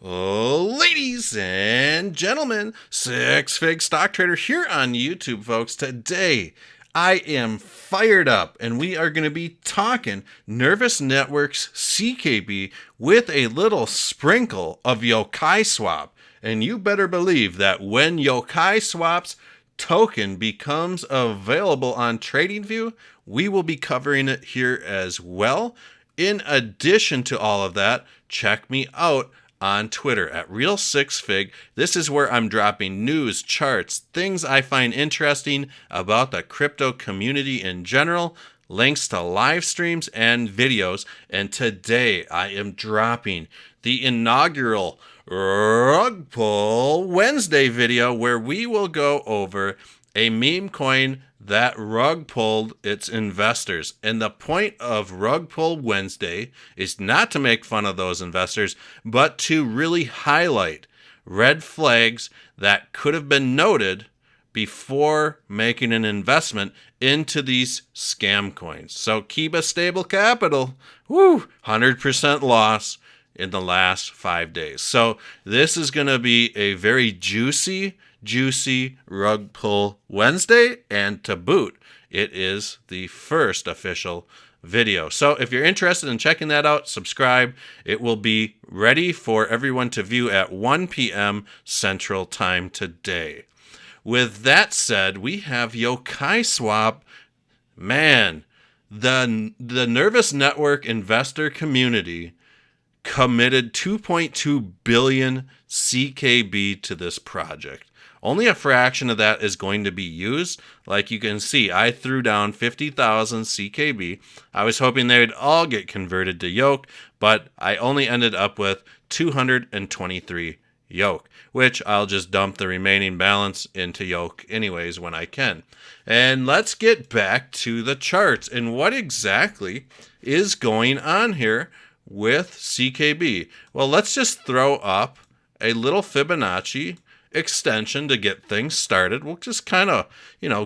Ladies and gentlemen, Six Fig Stock Trader here on YouTube, folks. Today, I am fired up, and we are going to be talking Nervous Networks CKB with a little sprinkle of Yokai Swap. And you better believe that when Yokai Swap's token becomes available on TradingView, we will be covering it here as well. In addition to all of that, check me out on Twitter at Real6Fig. This is where I'm dropping news, charts, things I find interesting about the crypto community in general, links to live streams and videos. And today I am dropping the inaugural Rug Pull Wednesday video where we will go over a meme coin that rug pulled its investors. And the point of Rug Pull Wednesday is not to make fun of those investors, but to really highlight red flags that could have been noted before making an investment into these scam coins. So keep a stable capital. 100% loss in the last 5 days. So this is going to be a very juicy Rug Pull Wednesday, and to boot, it is the first official video. So if you're interested in checking that out, subscribe. It will be ready for everyone to view at 1 p.m. Central Time today. With that said, we have Yokai Swap. Man, the Nervous Network investor community committed 2.2 billion CKB to this project. Only a fraction of that is going to be used. Like you can see, I threw down 50,000 CKB. I was hoping they would all get converted to Yoke, but I only ended up with 223 Yoke, which I'll just dump the remaining balance into Yoke anyways when I can. And let's get back to the charts and what exactly is going on here with CKB. Well, let's just throw up a little Fibonacci extension to get things started. We'll just kind of,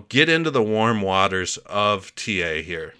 get into the warm waters of TA here.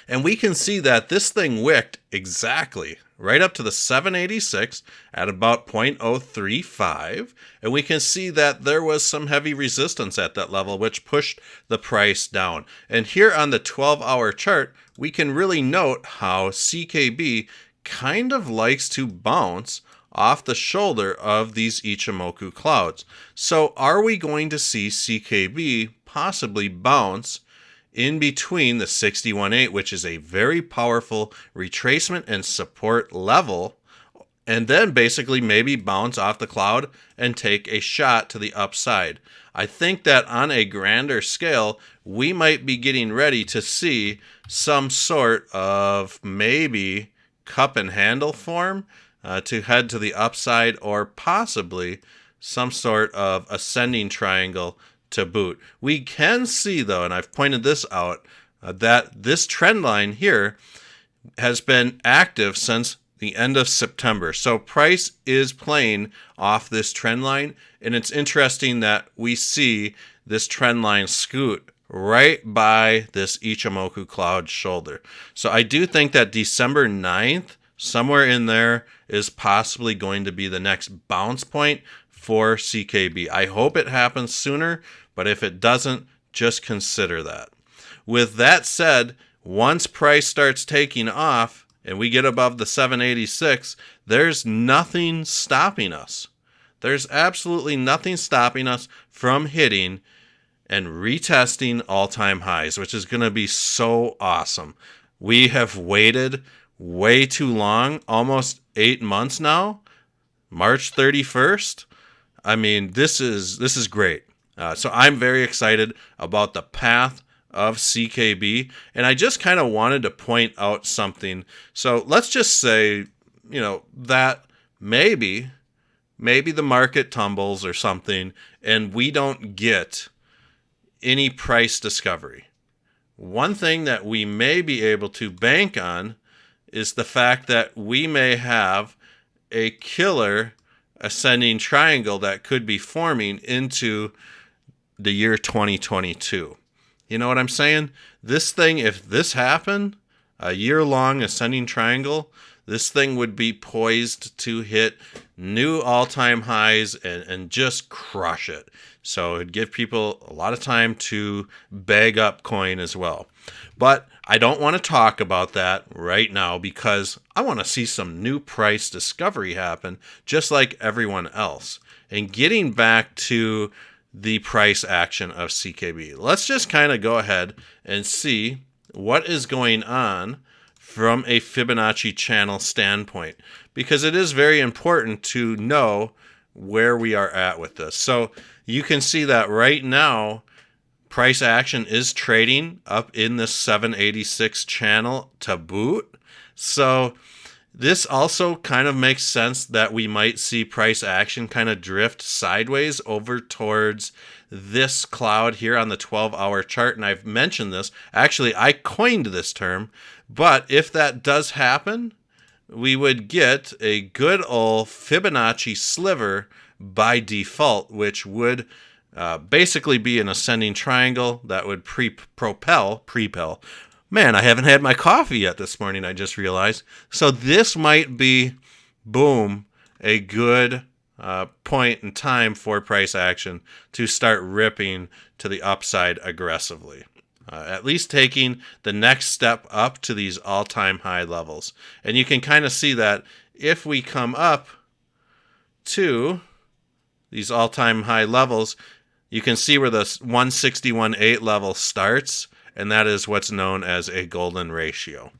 And we can see that this thing wicked exactly right up to the 786 at about 0.035. And we can see that there was some heavy resistance at that level, which pushed the price down. And here on the 12-hour chart, we can really note how CKB kind of likes to bounce off the shoulder of these Ichimoku clouds. So are we going to see CKB possibly bounce in between the 61.8, which is a very powerful retracement and support level, and then basically maybe bounce off the cloud and take a shot to the upside? I think that on a grander scale, we might be getting ready to see some sort of maybe cup and handle form to head to the upside, or possibly some sort of ascending triangle to boot. We can see, though, and I've pointed this out, that this trend line here has been active since the end of September. So price is playing off this trend line, and it's interesting that we see this trend line scoot right by this Ichimoku cloud shoulder. So I do think that December 9th, somewhere in there, is possibly going to be the next bounce point for CKB. I hope it happens sooner, but if it doesn't, just consider that. With that said, once price starts taking off and we get above the 786, there's nothing stopping us. There's absolutely nothing stopping us from hitting and retesting all-time highs, which is going to be so awesome. We have waited way too long, almost 8 months now. March 31st. I mean, this is great. So I'm very excited about the path of CKB, and I just kind of wanted to point out something. So let's just say, that maybe the market tumbles or something, and we don't get any price discovery. One thing that we may be able to bank on is the fact that we may have a killer ascending triangle that could be forming into the year 2022. You know what I'm saying? This thing, if this happened, a year-long ascending triangle, this thing would be poised to hit new all-time highs and just crush it. So it'd give people a lot of time to bag up coin as well. But I don't want to talk about that right now because I want to see some new price discovery happen, just like everyone else. And getting back to the price action of CKB, let's just kind of go ahead and see what is going on from a Fibonacci channel standpoint, because it is very important to know where we are at with this. So you can see that right now, price action is trading up in the 786 channel to boot. So this also kind of makes sense that we might see price action kind of drift sideways over towards this cloud here on the 12-hour chart. And I've mentioned this. Actually, I coined this term. But if that does happen, we would get a good old Fibonacci sliver by default, which would basically be an ascending triangle that would propel. Man, I haven't had my coffee yet this morning, I just realized. So this might be, boom, a good point in time for price action to start ripping to the upside aggressively. At least taking the next step up to these all-time high levels. And you can kind of see that if we come up to these all-time high levels, you can see where the 161.8 level starts, and that is what's known as a golden ratio.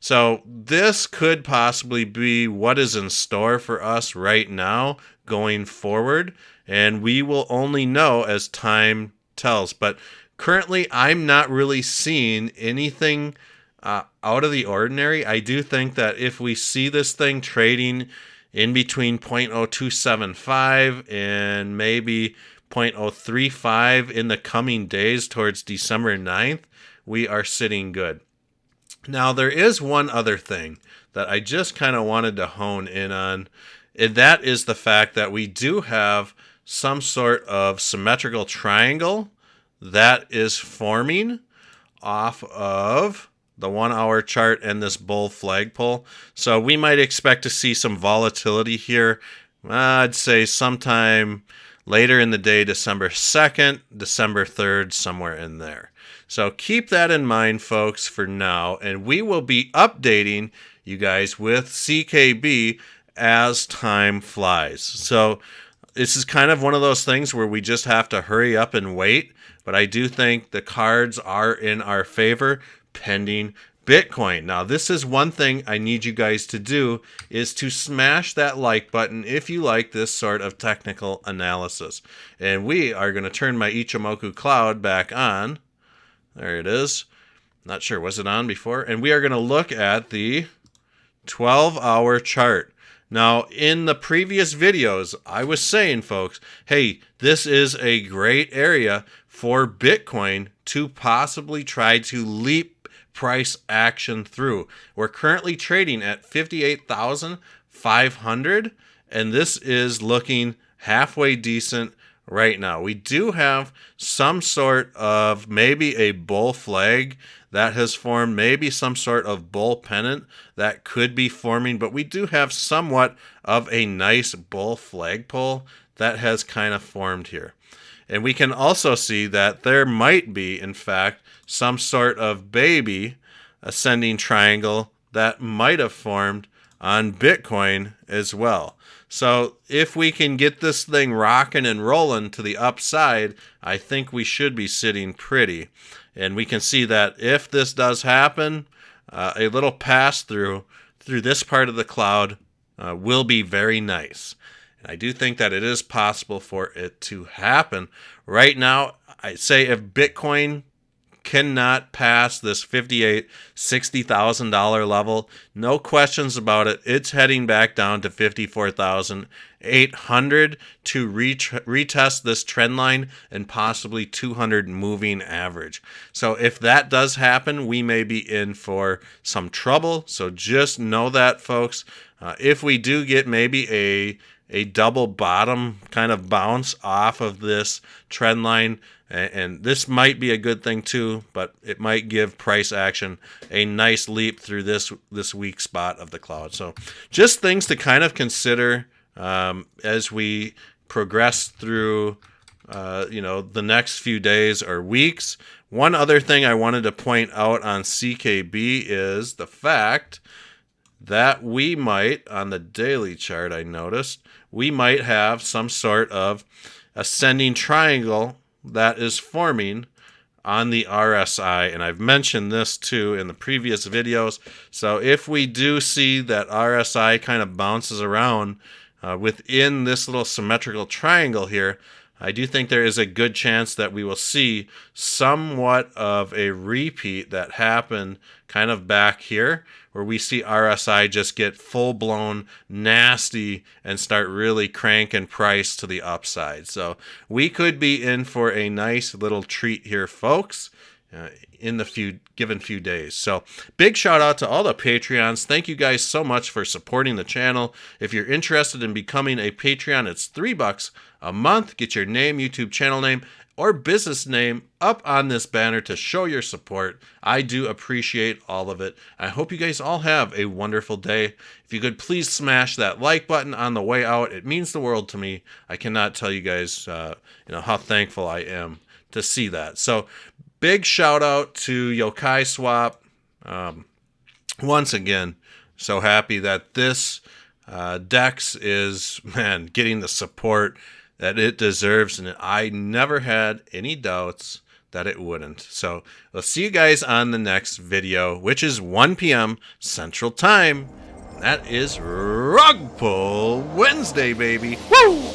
So this could possibly be what is in store for us right now going forward, and we will only know as time tells. But currently, I'm not really seeing anything out of the ordinary. I do think that if we see this thing trading in between 0.0275 and maybe 0.035 in the coming days towards December 9th, we are sitting good. Now, there is one other thing that I just kind of wanted to hone in on, and that is the fact that we do have some sort of symmetrical triangle that is forming off of the 1 hour chart and this bull flagpole. So we might expect to see some volatility here. I'd say sometime later in the day, December 2nd, December 3rd, somewhere in there. So keep that in mind, folks, for now. And we will be updating you guys with CKB as time flies. So this is kind of one of those things where we just have to hurry up and wait. But I do think the cards are in our favor pending Bitcoin. Now, this is one thing I need you guys to do, is to smash that like button if you like this sort of technical analysis. And we are going to turn my Ichimoku cloud back on. There it is. Not sure, was it on before? And we are going to look at the 12-hour chart. Now, in the previous videos, I was saying, folks, hey, this is a great area for Bitcoin to possibly try to leap price action through. We're currently trading at 58,500, and this is looking halfway decent right now. We do have some sort of maybe a bull flag that has formed, maybe some sort of bull pennant that could be forming, but we do have somewhat of a nice bull flagpole that has kind of formed here. And we can also see that there might be, in fact, some sort of baby ascending triangle that might have formed on Bitcoin as well. So if we can get this thing rocking and rolling to the upside, I think we should be sitting pretty. And we can see that if this does happen, a little pass through this part of the cloud will be very nice. And I do think that it is possible for it to happen. Right now, I'd say if Bitcoin cannot pass this $60,000 level, no questions about it. It's heading back down to 54,800 to retest this trend line and possibly 200 moving average. So if that does happen, we may be in for some trouble. So just know that, folks. If we do get maybe a double bottom kind of bounce off of this trend line. And this might be a good thing too, but it might give price action a nice leap through this weak spot of the cloud. So just things to kind of consider as we progress through the next few days or weeks. One other thing I wanted to point out on CKB is the fact that we might, on the daily chart I noticed, we might have some sort of ascending triangle that is forming on the RSI, and I've mentioned this too in the previous videos. So if we do see that RSI kind of bounces around within this little symmetrical triangle here, I do think there is a good chance that we will see somewhat of a repeat that happened kind of back here, where we see RSI just get full-blown nasty and start really cranking price to the upside. So we could be in for a nice little treat here, folks, in the given few days. So big shout out to all the Patreons. Thank you guys so much for supporting the channel. If you're interested in becoming a Patreon, it's $3 a month. Get your name, YouTube channel name, or business name up on this banner to show your support. I do appreciate all of it. I hope you guys all have a wonderful day. If you could please smash that like button on the way out. It means the world to me. I cannot tell you guys how thankful I am to see that. So big shout out to Yokai Swap. Once again, so happy that this DEX is, getting the support that it deserves, and I never had any doubts that it wouldn't. So we'll see you guys on the next video, which is 1 p.m. Central Time. That is Rug Pull Wednesday, baby. Woo!